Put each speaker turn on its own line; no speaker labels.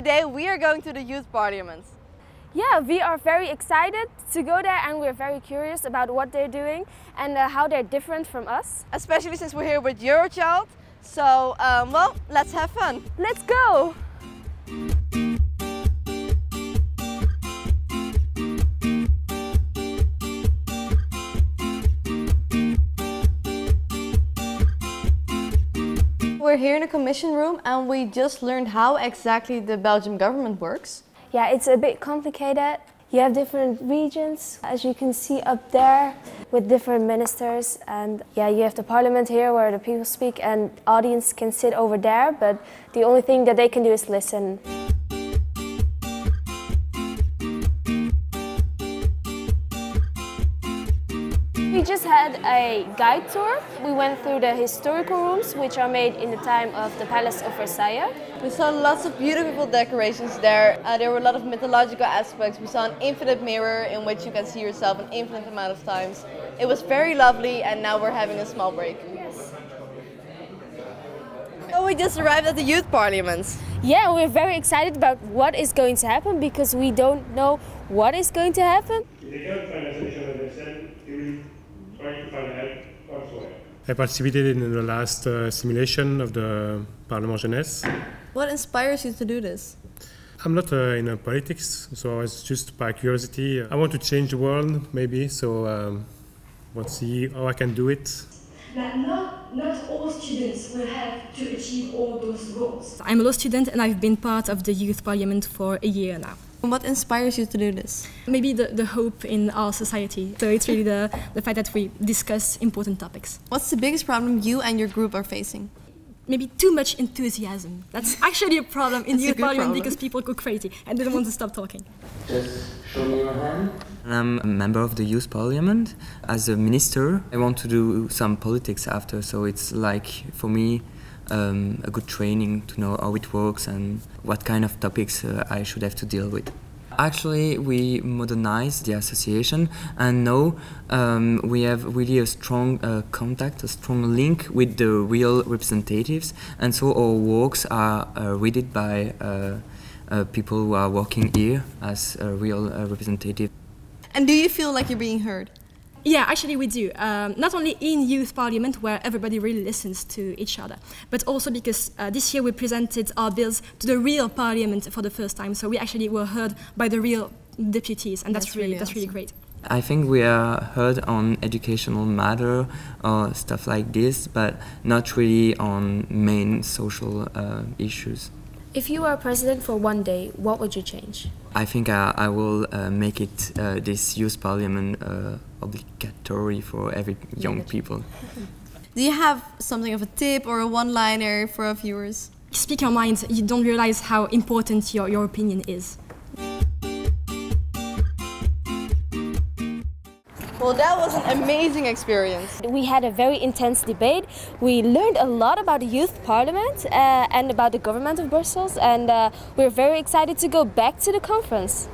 today we are going to the youth parliament.
Yeah, we are very excited to go there and we're very curious about what they're doing and how they're different from us.
Especially since we're here with Eurochild. So, well, let's have fun.
Let's go!
We're here in a commission room and we just learned how exactly the Belgian government works.
Yeah, it's a bit complicated. You have different regions, as you can see up there, with different ministers. And yeah, you have the parliament here where the people speak and audience can sit over there, but the only thing that they can do is listen. We just had a guide tour. We went through the historical rooms, which are made in the time of the Palace of Versailles.
We saw lots of beautiful decorations there. There were a lot of mythological aspects. We saw an infinite mirror in which you can see yourself an infinite amount of times. It was very lovely, and now we're having a small break.
Yes.
So we just arrived at the youth parliament.
Yeah, we're very excited about what is going to happen because we don't know what is going to happen.
I participated in the last simulation of the Parlement Jeunesse.
What inspires you to do this?
I'm not in politics, so it's just by curiosity. I want to change the world, maybe, so let's see how I can do it.
That not all students will have to achieve all those goals.
I'm a law student and I've been part of the youth parliament for a year now.
What inspires you to do this?
Maybe the hope in our society. So it's really the fact that we discuss important topics.
What's the biggest problem you and your group are facing?
Maybe too much enthusiasm. That's actually a problem in youth parliament because people go crazy and they don't want to stop talking.
Just show me your hand. I'm a member of the youth parliament. As a minister, I want to do some politics after, so it's like, for me, a good training to know how it works and what kind of topics I should have to deal with. Actually, we modernized the association and now we have really a strong contact, a strong link with the real representatives, and so our works are read by people who are working here as a real representative.
And do you feel like you're being heard?
Yeah, actually we do. Not only in youth parliament where everybody really listens to each other, but also because this year we presented our bills to the real parliament for the first time. So we actually were heard by the real deputies, and that's really great.
I think we are heard on educational matter or stuff like this, but not really on main social issues.
If you were president for one day, what would you change?
I think I will make it this youth parliament obligatory for every young people.
Do you have something of a tip or a one-liner for our viewers?
Speak your mind. You don't realize how important your opinion is.
Well, that was an amazing experience.
We had a very intense debate. We learned a lot about the youth parliament and about the government of Brussels, and we're very excited to go back to the conference.